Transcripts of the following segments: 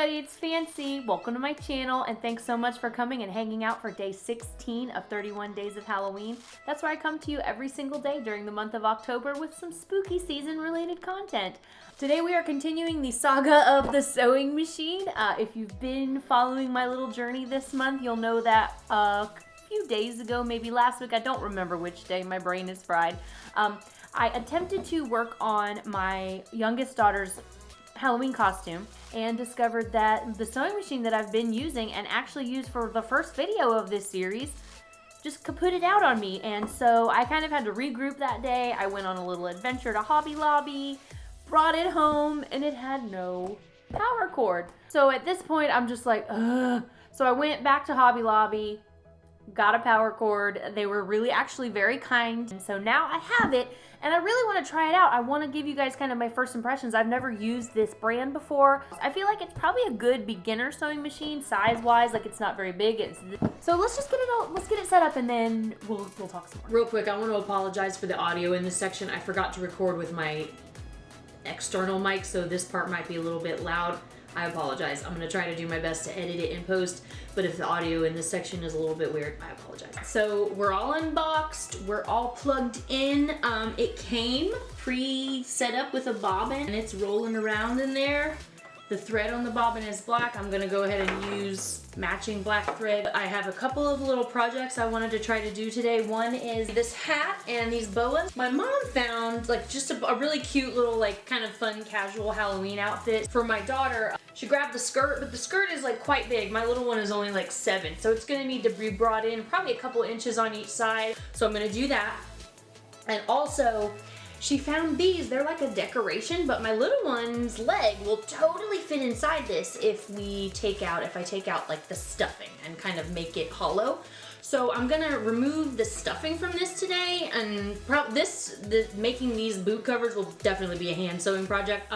everybody, it's Fancy. Welcome to my channel and thanks so much for coming and hanging out for day 16 of 31 Days of Halloween. That's where I come to you every single day during the month of October with some spooky season related content. Today we are continuing the saga of the sewing machine. If you've been following my little journey this month, you'll know that a few days ago, maybe last week, I don't remember which day, my brain is fried, I attempted to work on my youngest daughter's Halloween costume and discovered that the sewing machine that I've been using and actually used for the first video of this series just kaputted out on me, and so I kind of had to regroup that day. I went on a little adventure to Hobby Lobby, brought it home, and it had no power cord. So at this point I'm just like, ugh. So I went back to Hobby Lobby, got a power cord. They were really actually very kind, and so now I have it and I really want to try it out. I want to give you guys kind of my first impressions. I've never used this brand before. I feel like it's probably a good beginner sewing machine size wise, like it's not very big. So let's just get it set up and then we'll talk some more. Real quick, I want to apologize for the audio in this section. I forgot to record with my external mic, so this part might be a little bit loud. I apologize. I'm going to try to do my best to edit it in post, but if the audio in this section is a little bit weird, I apologize. So we're all unboxed, we're all plugged in. It came pre-set up with a bobbin and it's rolling around in there. The thread on the bobbin is black. I'm gonna go ahead and use matching black thread. I have a couple of little projects I wanted to try to do today. One is this hat and these boas. My mom found like just a really cute little like kind of fun casual Halloween outfit for my daughter. She grabbed the skirt, but the skirt is like quite big. My little one is only like 7, so it's gonna need to be brought in probably a couple inches on each side. So I'm gonna do that. And also, she found these. They're like a decoration, but my little one's leg will totally fit inside this if I take out like the stuffing and kind of make it hollow. So I'm gonna remove the stuffing from this today, and making these boot covers will definitely be a hand sewing project.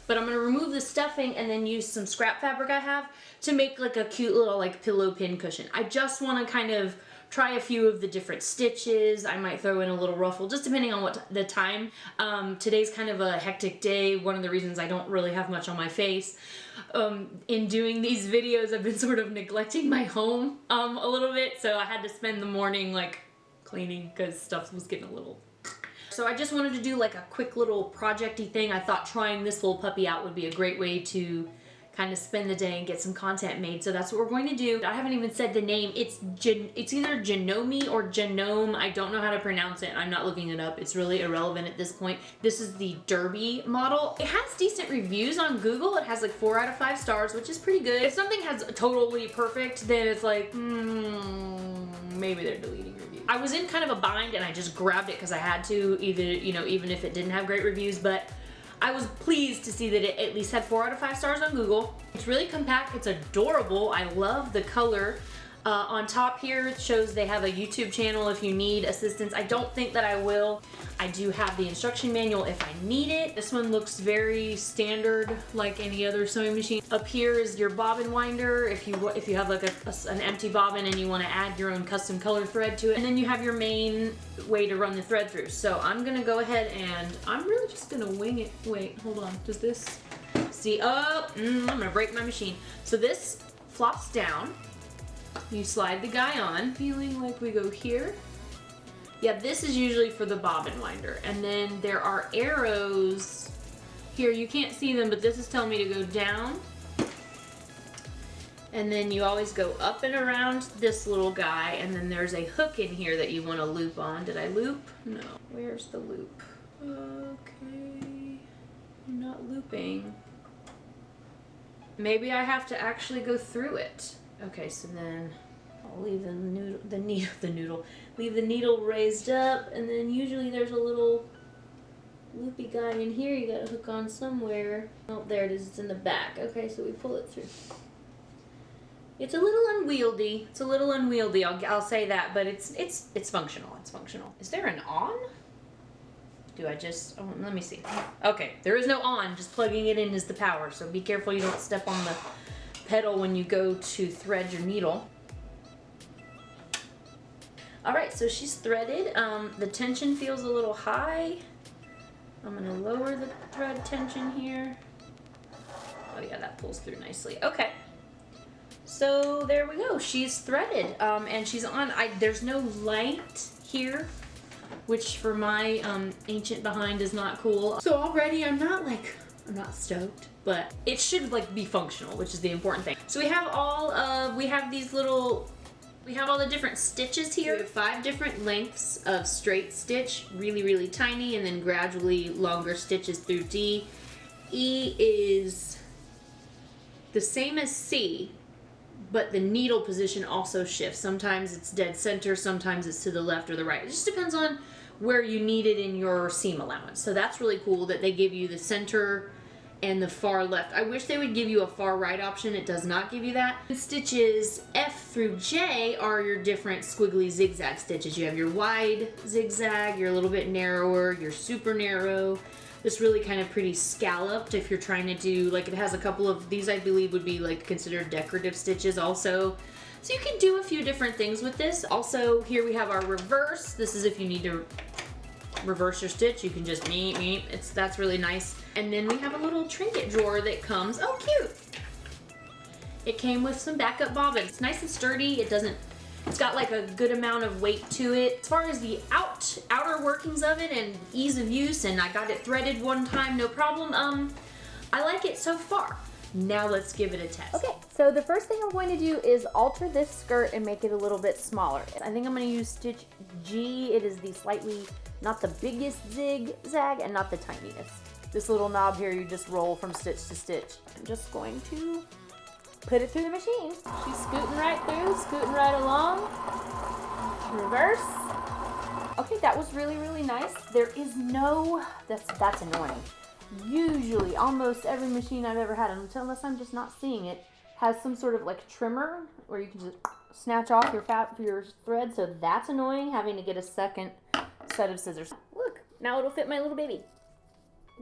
But I'm gonna remove the stuffing and then use some scrap fabric I have to make like a cute little like pillow pin cushion. I just wanna kind of try a few of the different stitches. I might throw in a little ruffle, just depending on what the time. Today's kind of a hectic day. One of the reasons I don't really have much on my face. In doing these videos, I've been sort of neglecting my home a little bit, so I had to spend the morning like cleaning because stuff was getting a little... So I just wanted to do like a quick little project-y thing. I thought trying this little puppy out would be a great way to kind of spend the day and get some content made. So that's what we're going to do. I haven't even said the name. It's either Janome or Janome. I don't know how to pronounce it. I'm not looking it up. It's really irrelevant at this point. This is the Derby model. It has decent reviews on Google. It has like 4 out of 5 stars, which is pretty good. If something has totally perfect, then it's like, maybe they're deleting reviews. I was in kind of a bind and I just grabbed it because I had to, even if it didn't have great reviews, but I was pleased to see that it at least had 4 out of 5 stars on Google. It's really compact, it's adorable, I love the color. On top here it shows they have a YouTube channel if you need assistance. I don't think that I will. I do have the instruction manual if I need it. This one looks very standard like any other sewing machine. Up here is your bobbin winder if you have like an empty bobbin and you want to add your own custom color thread to it. And then you have your main way to run the thread through. So I'm gonna go ahead and I'm really just gonna wing it. Wait, hold on. Does this see? Oh, I'm gonna break my machine. So this flops down. You slide the guy on, feeling like we go here. Yeah, this is usually for the bobbin winder. And then there are arrows here. You can't see them, but this is telling me to go down. And then you always go up and around this little guy. And then there's a hook in here that you want to loop on. Did I loop? No. Where's the loop? Okay. I'm not looping. Maybe I have to actually go through it. Okay, so then I'll leave leave the needle raised up, and then usually there's a little loopy guy in here you gotta hook on somewhere. Oh, there it is, it's in the back. Okay, so we pull it through. It's a little unwieldy. It's a little unwieldy, I'll say that, but it's functional. It's functional. Is there an on? Do I just, oh, let me see. Okay, there is no on, just plugging it in is the power, so be careful you don't step on the pedal when you go to thread your needle. Alright, so she's threaded. The tension feels a little high. I'm going to lower the thread tension here. Oh yeah, that pulls through nicely. Okay. So there we go. She's threaded, and she's on. There's no light here, which for my ancient behind is not cool. So already I'm not stoked, but it should like be functional, which is the important thing. So we have all the different stitches here. We have 5 different lengths of straight stitch, really, really tiny, and then gradually longer stitches through D. E is the same as C, but the needle position also shifts. Sometimes it's dead center, sometimes it's to the left or the right. It just depends on where you need it in your seam allowance. So that's really cool that they give you the center and the far left. I wish they would give you a far right option. It does not give you that. The stitches F through J are your different squiggly zigzag stitches. You have your wide zigzag, your a little bit narrower, your super narrow, this really kind of pretty scalloped if you're trying to do, like it has a couple of, these I believe would be like considered decorative stitches also. So you can do a few different things with this. Also, here we have our reverse. This is if you need to reverse your stitch, you can just that's really nice. And then we have a little trinket drawer that comes, oh cute. It came with some backup bobbins. It's nice and sturdy. It's got like a good amount of weight to it. As far as the outer workings of it and ease of use, and I got it threaded one time, no problem. I like it so far. Now let's give it a test. Okay, so the first thing I'm going to do is alter this skirt and make it a little bit smaller. I think I'm going to use stitch G. It is the slightly, not the biggest zigzag and not the tiniest. This little knob here, you just roll from stitch to stitch. I'm just going to put it through the machine. She's scooting right through, scooting right along. Reverse. Okay, that was really, really nice. There is no, that's annoying. Usually, almost every machine I've ever had, unless I'm just not seeing it, has some sort of like trimmer where you can just snatch off your thread. So that's annoying, having to get a second set of scissors. Look, now it'll fit my little baby.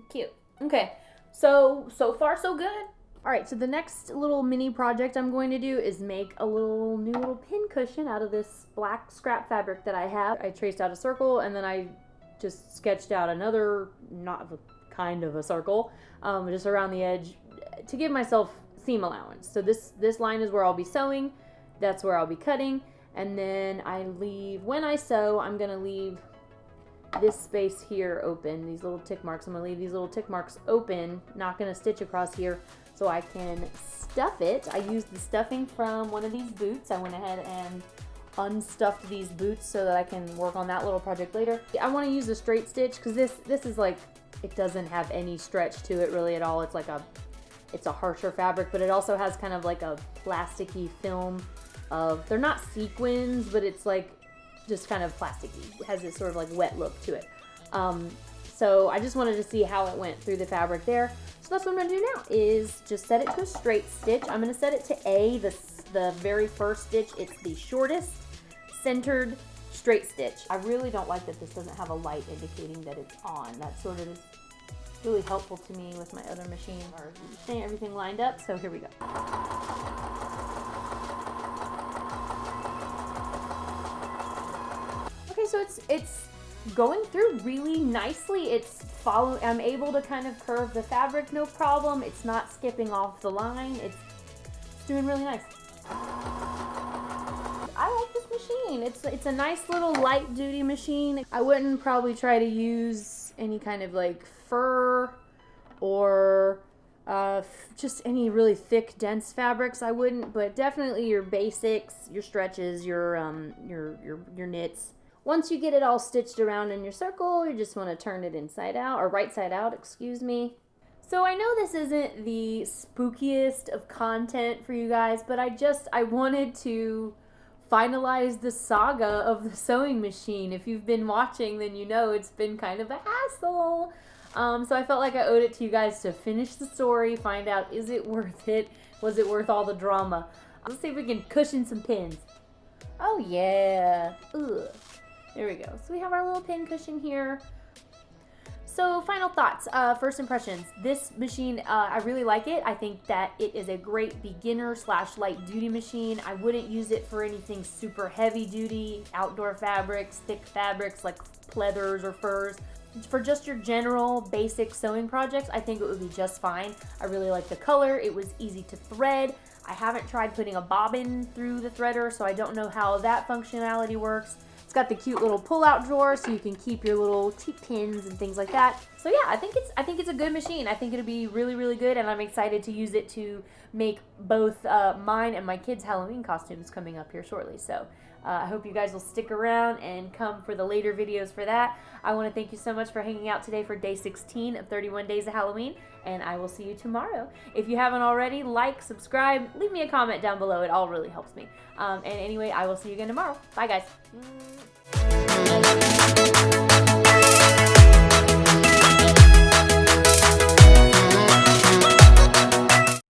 Cute. Okay, so far so good. All right, so the next little mini project I'm going to do is make a new little pin cushion out of this black scrap fabric that I have. I traced out a circle and then I just sketched out another, kind of a circle, just around the edge to give myself seam allowance. So this line is where I'll be sewing, that's where I'll be cutting, and then when I sew, I'm gonna leave this space here open, these little tick marks. I'm gonna leave these little tick marks open, not gonna stitch across here, so I can stuff it. I used the stuffing from one of these boots. I went ahead and unstuffed these boots so that I can work on that little project later. I want to use a straight stitch because this is like, it doesn't have any stretch to it really at all. It's like it's a harsher fabric, but it also has kind of like a plasticky film of, they're not sequins, but it's like just kind of plasticky. It has this sort of like wet look to it. So I just wanted to see how it went through the fabric there. So that's what I'm gonna do now, is just set it to a straight stitch. I'm gonna set it to A, the very first stitch. It's the shortest centered straight stitch. I really don't like that this doesn't have a light indicating that it's on. That sort of is really helpful to me with my other machine, or getting everything lined up. So here we go. Okay, so it's going through really nicely. I'm able to kind of curve the fabric, no problem. It's not skipping off the line. It's doing really nice. I like this machine. It's a nice little light duty machine. I wouldn't probably try to use any kind of like fur or just any really thick, dense fabrics. I wouldn't, but definitely your basics, your stretches, your knits. Once you get it all stitched around in your circle, you just want to turn it inside out, or right side out, excuse me. So I know this isn't the spookiest of content for you guys, but I wanted to finalize the saga of the sewing machine. If you've been watching, then you know it's been kind of a hassle. So I felt like I owed it to you guys to finish the story, find out, is it worth it? Was it worth all the drama? Let's see if we can cushion some pins. Oh yeah. Ugh. There we go. So we have our little pin cushion here. So final thoughts, first impressions. This machine, I really like it. I think that it is a great beginner / light duty machine. I wouldn't use it for anything super heavy duty, outdoor fabrics, thick fabrics like pleathers or furs. for just your general basic sewing projects, I think it would be just fine. I really like the color. It was easy to thread. I haven't tried putting a bobbin through the threader, so I don't know how that functionality works. It's got the cute little pull-out drawer, so you can keep your little cheap pins and things like that. So yeah, I think it's a good machine. I think it'll be really, really good, and I'm excited to use it to make both mine and my kids' Halloween costumes coming up here shortly. So I hope you guys will stick around and come for the later videos for that. I want to thank you so much for hanging out today for day 16 of 31 Days of Halloween, and I will see you tomorrow. If you haven't already, like, subscribe, leave me a comment down below. It all really helps me. And anyway, I will see you again tomorrow. Bye, guys.